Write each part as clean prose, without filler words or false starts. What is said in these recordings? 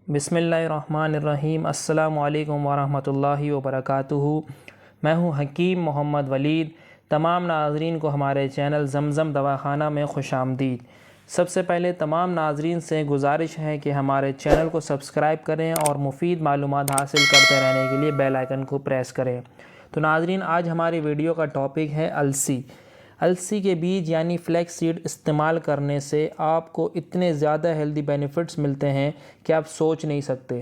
بسم اللہ الرحمن الرحیم۔ السلام علیکم ورحمۃ اللہ وبرکاتہ۔ میں ہوں حکیم محمد ولید۔ تمام ناظرین کو ہمارے چینل زمزم دواخانہ میں خوش آمدید۔ سب سے پہلے تمام ناظرین سے گزارش ہے کہ ہمارے چینل کو سبسکرائب کریں اور مفید معلومات حاصل کرتے رہنے کے لیے بیل آئیکن کو پریس کریں۔ تو ناظرین، آج ہماری ویڈیو کا ٹاپک ہے السی۔ السی کے بیج یعنی فلیکس سیڈ استعمال کرنے سے آپ کو اتنے زیادہ ہیلدی بینیفٹس ملتے ہیں کہ آپ سوچ نہیں سکتے۔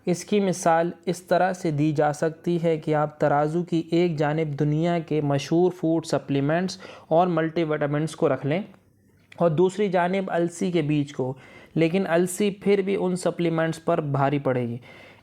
اس کی مثال اس طرح سے دی جا سکتی ہے کہ آپ ترازو کی ایک جانب دنیا کے مشہور فوڈ سپلیمنٹس اور ملٹی وٹامنٹس کو رکھ لیں اور دوسری جانب السی کے بیج کو، لیکن السی پھر بھی ان سپلیمنٹس پر بھاری پڑے گی۔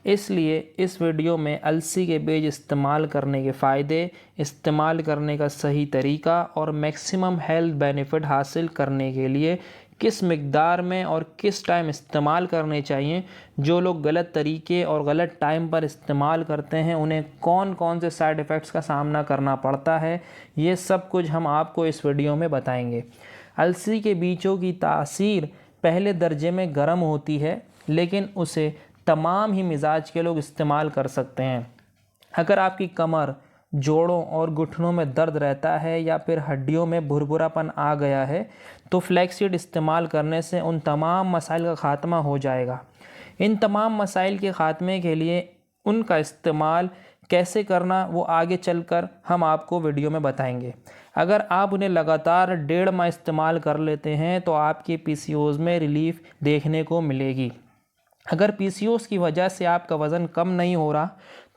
اس لیے اس ویڈیو میں السی کے بیج استعمال کرنے کے فائدے، استعمال کرنے کا صحیح طریقہ اور میکسیمم ہیلتھ بینیفٹ حاصل کرنے کے لیے کس مقدار میں اور کس ٹائم استعمال کرنے چاہیے۔ جو لوگ غلط طریقے اور غلط ٹائم پر استعمال کرتے ہیں انہیں کون کون سے سائیڈ ایفیکٹس کا سامنا کرنا پڑتا ہے، یہ سب کچھ ہم آپ کو اس ویڈیو میں بتائیں گے۔ السی کے بیجوں کی تاثیر پہلے درجے میں گرم ہوتی ہے، لیکن اسے تمام ہی مزاج کے لوگ استعمال کر سکتے ہیں۔ اگر آپ کی کمر، جوڑوں اور گھٹنوں میں درد رہتا ہے یا پھر ہڈیوں میں بھربھرا پن آ گیا ہے تو فلیکس سیڈ استعمال کرنے سے ان تمام مسائل کا خاتمہ ہو جائے گا۔ ان تمام مسائل کے خاتمے کے لیے ان کا استعمال کیسے کرنا وہ آگے چل کر ہم آپ کو ویڈیو میں بتائیں گے۔ اگر آپ انہیں لگاتار 1.5 ماہ استعمال کر لیتے ہیں تو آپ کے پی سی اوز میں ریلیف دیکھنے کو ملے گی۔ اگر پی سی اوز کی وجہ سے آپ کا وزن کم نہیں ہو رہا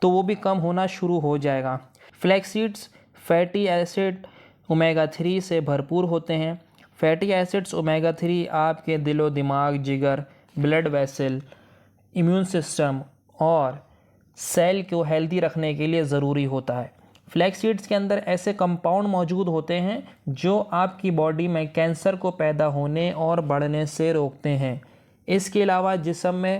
تو وہ بھی کم ہونا شروع ہو جائے گا۔ Flax seeds fatty acid omega 3 سے بھرپور ہوتے ہیں۔ فیٹی ایسڈز اومیگا 3 آپ کے دل و دماغ، جگر، بلڈ ویسل، ایمیون سسٹم اور سیل کو ہیلدی رکھنے کے لیے ضروری ہوتا ہے۔ فلیکس سیڈز کے اندر ایسے کمپاؤنڈ موجود ہوتے ہیں جو آپ کی باڈی میں کینسر کو پیدا ہونے اور بڑھنے سے روکتے ہیں۔ اس کے علاوہ جسم میں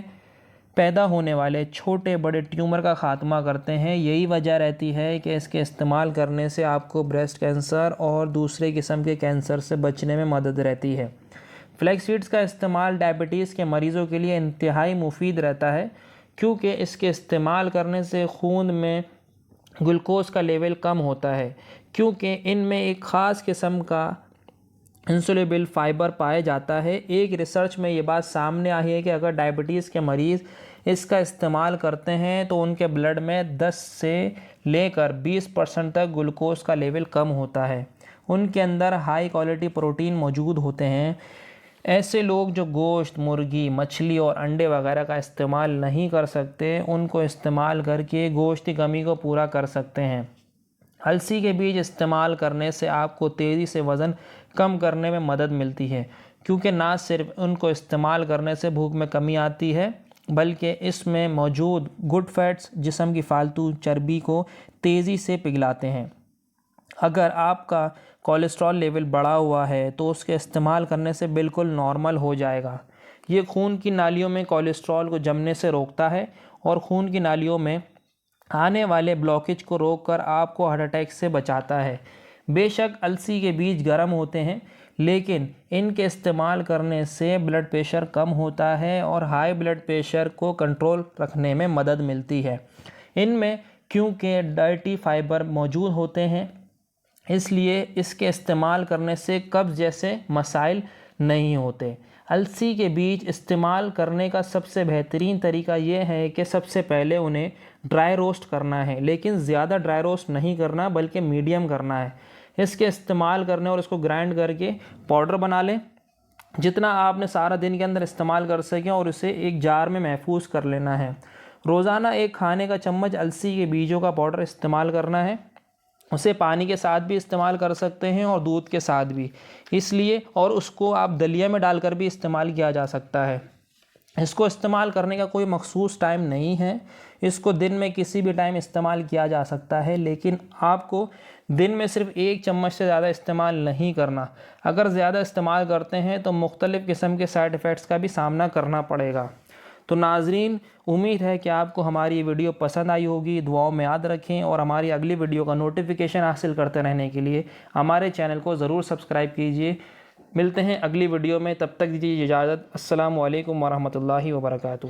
پیدا ہونے والے چھوٹے بڑے ٹیومر کا خاتمہ کرتے ہیں۔ یہی وجہ رہتی ہے کہ اس کے استعمال کرنے سے آپ کو بریسٹ کینسر اور دوسرے قسم کے کینسر سے بچنے میں مدد رہتی ہے۔ فلیکس سیڈز کا استعمال ڈائبٹیز کے مریضوں کے لیے انتہائی مفید رہتا ہے، کیونکہ اس کے استعمال کرنے سے خون میں گلوکوز کا لیول کم ہوتا ہے، کیونکہ ان میں ایک خاص قسم کا انسولوبل فائبر پایا جاتا ہے۔ ایک ریسرچ میں یہ بات سامنے آئی ہے کہ اگر ڈائبٹیز کے مریض اس کا استعمال کرتے ہیں تو ان کے بلڈ میں 10 سے لے کر 20% تک گلوکوز کا لیول کم ہوتا ہے۔ ان کے اندر ہائی کوالٹی پروٹین موجود ہوتے ہیں۔ ایسے لوگ جو گوشت، مرغی، مچھلی اور انڈے وغیرہ کا استعمال نہیں کر سکتے، ان کو استعمال کر کے گوشت کی کمی کو پورا کر سکتے ہیں۔ السی کے بیج استعمال کرنے سے آپ کو تیزی سے وزن کم کرنے میں مدد ملتی ہے، کیونکہ نہ صرف ان کو استعمال کرنے سے بھوک میں کمی آتی ہے بلکہ اس میں موجود گڈ فیٹس جسم کی فالتو چربی کو تیزی سے پگھلاتے ہیں۔ اگر آپ کا کولیسٹرول لیول بڑھا ہوا ہے تو اس کے استعمال کرنے سے بالکل نارمل ہو جائے گا۔ یہ خون کی نالیوں میں کولیسٹرول کو جمنے سے روکتا ہے اور خون کی نالیوں میں آنے والے بلاکیج کو روک کر آپ کو ہارٹ اٹیک سے بچاتا ہے۔ بے شک السی کے بیج گرم ہوتے ہیں، لیکن ان کے استعمال کرنے سے بلڈ پریشر کم ہوتا ہے اور ہائی بلڈ پریشر کو کنٹرول رکھنے میں مدد ملتی ہے۔ ان میں کیونکہ ڈائٹری فائبر موجود ہوتے ہیں، اس لیے اس کے استعمال کرنے سے قبض جیسے مسائل نہیں ہوتے۔ السی کے بیج استعمال کرنے کا سب سے بہترین طریقہ یہ ہے کہ سب سے پہلے انہیں ڈرائی روسٹ کرنا ہے، لیکن زیادہ ڈرائی روسٹ نہیں کرنا بلکہ میڈیم کرنا ہے۔ اس کے استعمال کرنے اور اس کو گرائنڈ کر کے پاؤڈر بنا لیں، جتنا آپ نے سارا دن کے اندر استعمال کر سکیں، اور اسے ایک جار میں محفوظ کر لینا ہے۔ روزانہ ایک کھانے کا چمچ السی کے بیجوں کا پاؤڈر استعمال کرنا ہے۔ اسے پانی کے ساتھ بھی استعمال کر سکتے ہیں اور دودھ کے ساتھ بھی، اس لیے اور اس کو آپ دلیا میں ڈال کر بھی استعمال کیا جا سکتا ہے۔ اس کو استعمال کرنے کا کوئی مخصوص ٹائم نہیں ہے، اس کو دن میں کسی بھی ٹائم استعمال کیا جا سکتا ہے، لیکن آپ کو دن میں صرف 1 چمچ سے زیادہ استعمال نہیں کرنا۔ اگر زیادہ استعمال کرتے ہیں تو مختلف قسم کے سائیڈ ایفیکٹس کا بھی سامنا کرنا پڑے گا۔ تو ناظرین، امید ہے کہ آپ کو ہماری یہ ویڈیو پسند آئی ہوگی۔ دعاؤں میں یاد رکھیں اور ہماری اگلی ویڈیو کا نوٹیفیکیشن حاصل کرتے رہنے کے لیے ہمارے چینل کو ضرور سبسکرائب کیجیے۔ ملتے ہیں اگلی ویڈیو میں، تب تک دیجیے اجازت۔ السلام علیکم ورحمۃ اللہ وبرکاتہ۔